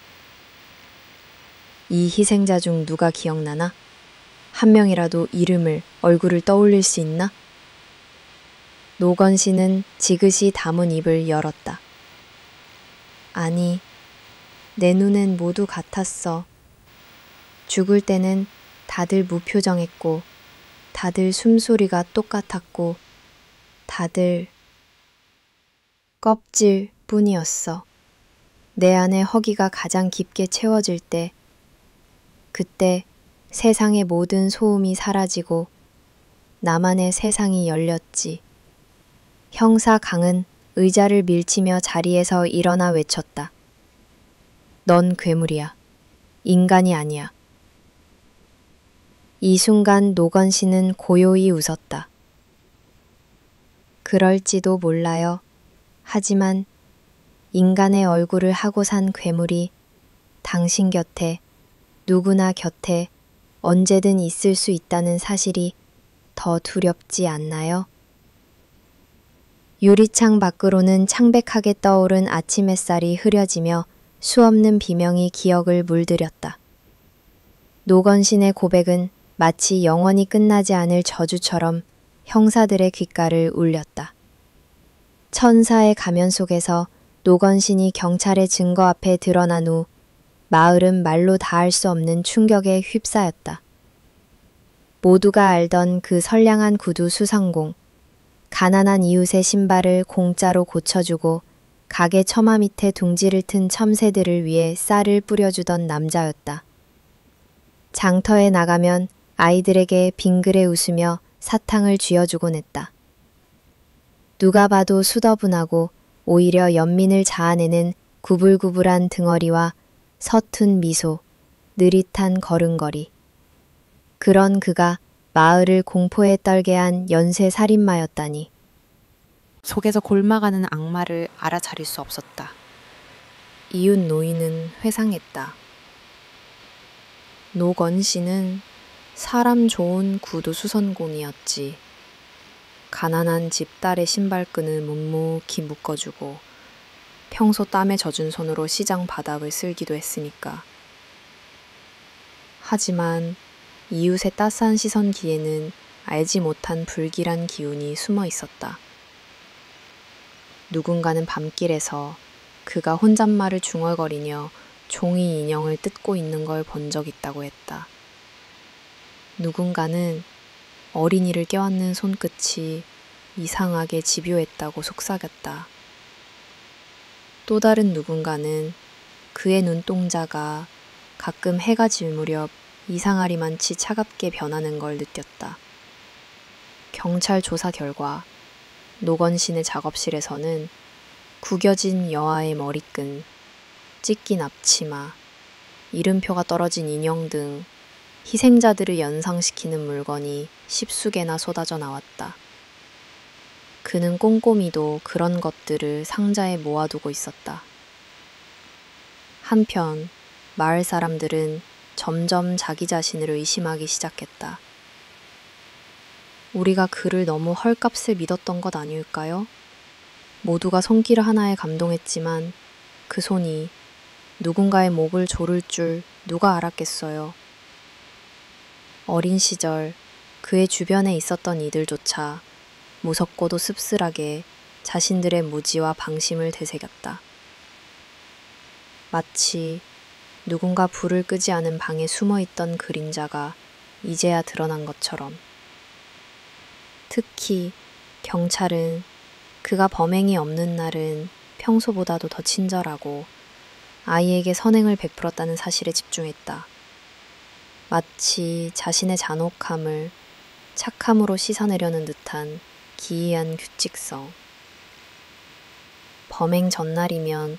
이 희생자 중 누가 기억나나? 한 명이라도 이름을, 얼굴을 떠올릴 수 있나? 노건 씨는 지그시 다문 입을 열었다. 아니, 내 눈엔 모두 같았어. 죽을 때는 다들 무표정했고, 다들 숨소리가 똑같았고, 다들 껍질 뿐이었어. 내 안에 허기가 가장 깊게 채워질 때, 그때 세상의 모든 소음이 사라지고 나만의 세상이 열렸지. 형사 강은 의자를 밀치며 자리에서 일어나 외쳤다. 넌 괴물이야. 인간이 아니야. 이 순간 노건 씨는 고요히 웃었다. 그럴지도 몰라요. 하지만 인간의 얼굴을 하고 산 괴물이 당신 곁에, 누구나 곁에 언제든 있을 수 있다는 사실이 더 두렵지 않나요? 유리창 밖으로는 창백하게 떠오른 아침 햇살이 흐려지며 수없는 비명이 기억을 물들였다. 노건신의 고백은 마치 영원히 끝나지 않을 저주처럼 형사들의 귓가를 울렸다. 천사의 가면 속에서 노건신이 경찰의 증거 앞에 드러난 후 마을은 말로 다할 수 없는 충격에 휩싸였다. 모두가 알던 그 선량한 구두 수상공, 가난한 이웃의 신발을 공짜로 고쳐주고 가게 처마 밑에 둥지를 튼 첨새들을 위해 쌀을 뿌려주던 남자였다. 장터에 나가면 아이들에게 빙그레 웃으며 사탕을 쥐어주곤 했다. 누가 봐도 수더분하고 오히려 연민을 자아내는 구불구불한 등허리와 서툰 미소, 느릿한 걸음걸이. 그런 그가 마을을 공포에 떨게 한 연쇄 살인마였다니. 속에서 골마가는 악마를 알아차릴 수 없었다. 이웃 노인은 회상했다. 노건 씨는 사람 좋은 구두 수선공이었지. 가난한 집 딸의 신발끈을 묵묵히 묶어주고 평소 땀에 젖은 손으로 시장 바닥을 쓸기도 했으니까. 하지만 이웃의 따스한 시선기에는 알지 못한 불길한 기운이 숨어 있었다. 누군가는 밤길에서 그가 혼잣말을 중얼거리며 종이 인형을 뜯고 있는 걸 본 적 있다고 했다. 누군가는 어린이를 껴안는 손끝이 이상하게 집요했다고 속삭였다. 또 다른 누군가는 그의 눈동자가 가끔 해가 질 무렵 이상하리만치 차갑게 변하는 걸 느꼈다. 경찰 조사 결과 노건신의 작업실에서는 구겨진 여아의 머리끈, 찢긴 앞치마, 이름표가 떨어진 인형 등 희생자들을 연상시키는 물건이 십수개나 쏟아져 나왔다. 그는 꼼꼼히도 그런 것들을 상자에 모아두고 있었다. 한편 마을 사람들은 점점 자기 자신을 의심하기 시작했다. 우리가 그를 너무 헐값을 믿었던 것 아닐까요? 모두가 손길 하나에 감동했지만 그 손이 누군가의 목을 조를 줄 누가 알았겠어요. 어린 시절 그의 주변에 있었던 이들조차 무섭고도 씁쓸하게 자신들의 무지와 방심을 되새겼다. 마치 누군가 불을 끄지 않은 방에 숨어있던 그림자가 이제야 드러난 것처럼. 특히 경찰은 그가 범행이 없는 날은 평소보다도 더 친절하고 아이에게 선행을 베풀었다는 사실에 집중했다. 마치 자신의 잔혹함을 착함으로 씻어내려는 듯한 기이한 규칙성. 범행 전날이면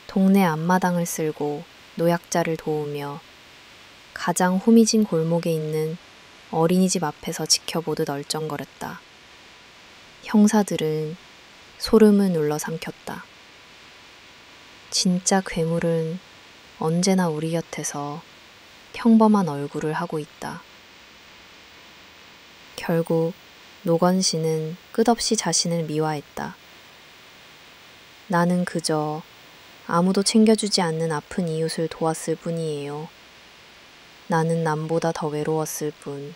동네 앞마당을 쓸고 노약자를 도우며 가장 후미진 골목에 있는 어린이집 앞에서 지켜보듯 얼쩡거렸다. 형사들은 소름을 눌러 삼켰다. 진짜 괴물은 언제나 우리 곁에서 평범한 얼굴을 하고 있다. 결국 노건 씨는 끝없이 자신을 미화했다. 나는 그저 아무도 챙겨주지 않는 아픈 이웃을 도왔을 뿐이에요. 나는 남보다 더 외로웠을 뿐.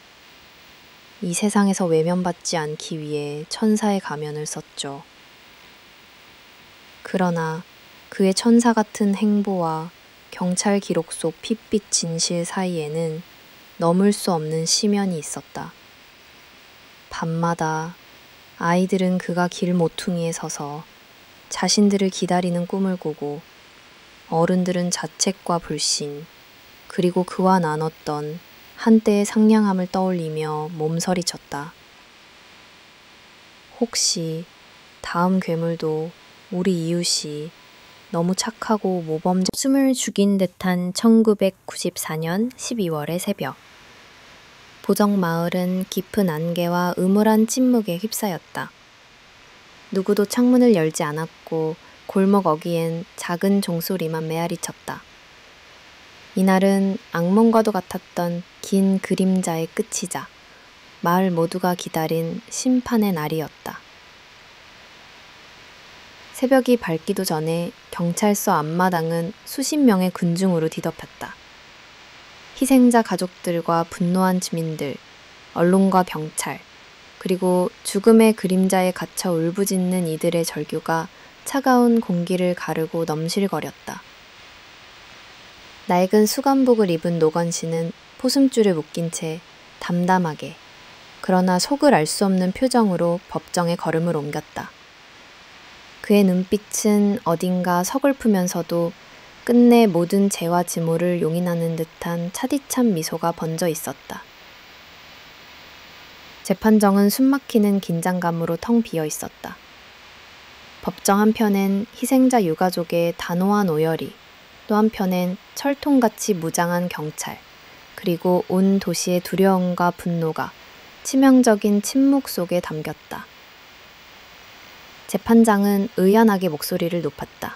이 세상에서 외면받지 않기 위해 천사의 가면을 썼죠. 그러나 그의 천사 같은 행보와 경찰 기록 속 핏빛 진실 사이에는 넘을 수 없는 심연이 있었다. 밤마다 아이들은 그가 길 모퉁이에 서서 자신들을 기다리는 꿈을 꾸고 어른들은 자책과 불신, 그리고 그와 나눴던 한때의 상냥함을 떠올리며 몸서리쳤다. 혹시 다음 괴물도 우리 이웃이 너무 착하고 모범적 숨을 죽인 듯한 1994년 12월의 새벽. 보정마을은 깊은 안개와 음울한 침묵에 휩싸였다. 누구도 창문을 열지 않았고 골목 어귀엔 작은 종소리만 메아리쳤다. 이날은 악몽과도 같았던 긴 그림자의 끝이자 마을 모두가 기다린 심판의 날이었다. 새벽이 밝기도 전에 경찰서 앞마당은 수십 명의 군중으로 뒤덮였다. 희생자 가족들과 분노한 주민들, 언론과 경찰, 그리고 죽음의 그림자에 갇혀 울부짖는 이들의 절규가 차가운 공기를 가르고 넘실거렸다. 낡은 수감복을 입은 노건 씨는 포숨줄을 묶인 채 담담하게, 그러나 속을 알 수 없는 표정으로 법정에 걸음을 옮겼다. 그의 눈빛은 어딘가 서글프면서도 끝내 모든 죄와 증오를 용인하는 듯한 차디찬 미소가 번져 있었다. 재판정은 숨막히는 긴장감으로 텅 비어 있었다. 법정 한편엔 희생자 유가족의 단호한 오열이, 또 한편엔 철통같이 무장한 경찰, 그리고 온 도시의 두려움과 분노가 치명적인 침묵 속에 담겼다. 재판장은 의연하게 목소리를 높였다.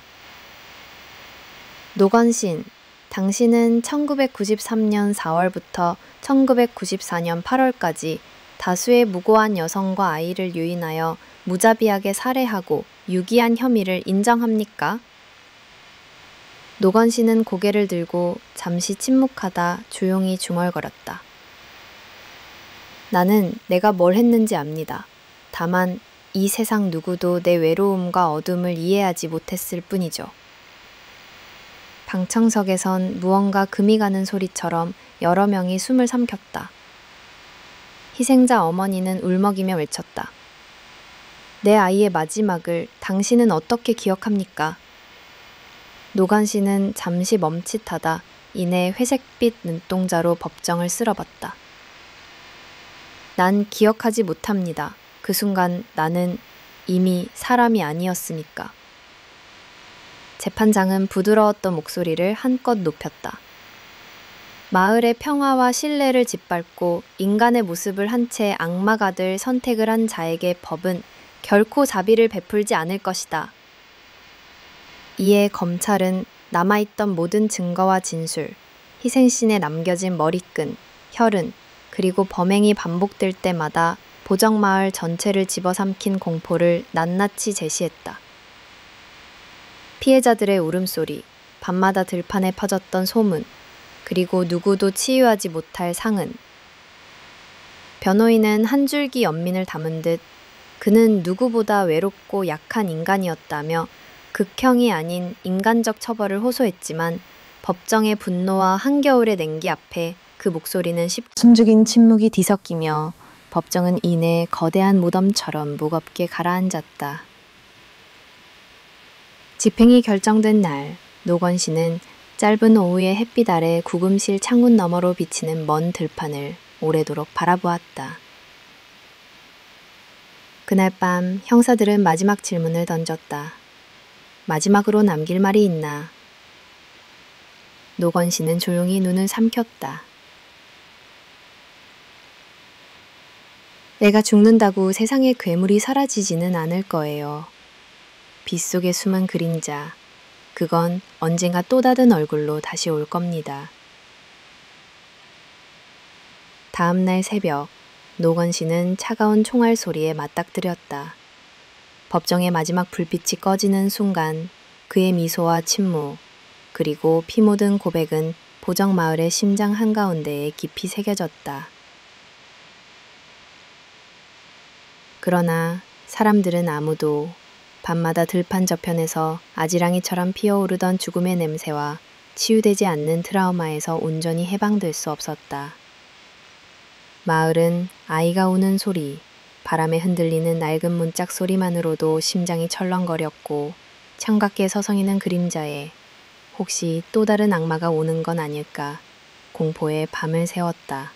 노건신, 당신은 1993년 4월부터 1994년 8월까지 다수의 무고한 여성과 아이를 유인하여 무자비하게 살해하고 유기한 혐의를 인정합니까? 노건신은 고개를 들고 잠시 침묵하다 조용히 중얼거렸다. 나는 내가 뭘 했는지 압니다. 다만 이 세상 누구도 내 외로움과 어둠을 이해하지 못했을 뿐이죠. 방청석에선 무언가 금이 가는 소리처럼 여러 명이 숨을 삼켰다. 희생자 어머니는 울먹이며 외쳤다. 내 아이의 마지막을 당신은 어떻게 기억합니까? 노건 씨는 잠시 멈칫하다 이내 회색빛 눈동자로 법정을 쓸어봤다. 난 기억하지 못합니다. 그 순간 나는 이미 사람이 아니었으니까. 재판장은 부드러웠던 목소리를 한껏 높였다. 마을의 평화와 신뢰를 짓밟고 인간의 모습을 한 채 악마가 될 선택을 한 자에게 법은 결코 자비를 베풀지 않을 것이다. 이에 검찰은 남아있던 모든 증거와 진술, 희생신에 남겨진 머리끈, 혈흔, 그리고 범행이 반복될 때마다 보정마을 전체를 집어삼킨 공포를 낱낱이 제시했다. 피해자들의 울음소리, 밤마다 들판에 퍼졌던 소문, 그리고 누구도 치유하지 못할 상흔. 변호인은 한 줄기 연민을 담은 듯 그는 누구보다 외롭고 약한 인간이었다며 극형이 아닌 인간적 처벌을 호소했지만 법정의 분노와 한겨울의 냉기 앞에 그 목소리는 숨죽인 침묵이 뒤섞이며 법정은 이내 거대한 무덤처럼 무겁게 가라앉았다. 집행이 결정된 날, 노건 씨는 짧은 오후의 햇빛 아래 구금실 창문 너머로 비치는 먼 들판을 오래도록 바라보았다. 그날 밤 형사들은 마지막 질문을 던졌다. 마지막으로 남길 말이 있나? 노건 씨는 조용히 눈을 삼켰다. 내가 죽는다고 세상의 괴물이 사라지지는 않을 거예요. 빗속에 숨은 그림자, 그건 언젠가 또 다른 얼굴로 다시 올 겁니다. 다음 날 새벽, 노건 씨는 차가운 총알 소리에 맞닥뜨렸다. 법정의 마지막 불빛이 꺼지는 순간 그의 미소와 침묵, 그리고 피 묻은 고백은 보정마을의 심장 한가운데에 깊이 새겨졌다. 그러나 사람들은 아무도 밤마다 들판 저편에서 아지랑이처럼 피어오르던 죽음의 냄새와 치유되지 않는 트라우마에서 온전히 해방될 수 없었다. 마을은 아이가 우는 소리, 바람에 흔들리는 낡은 문짝 소리만으로도 심장이 철렁거렸고 창밖에 서성이는 그림자에 혹시 또 다른 악마가 오는 건 아닐까 공포에 밤을 새웠다.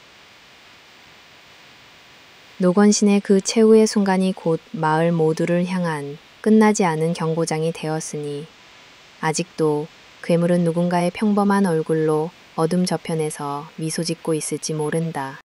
노건신의 그 최후의 순간이 곧 마을 모두를 향한 끝나지 않은 경고장이 되었으니 아직도 괴물은 누군가의 평범한 얼굴로 어둠 저편에서 미소 짓고 있을지 모른다.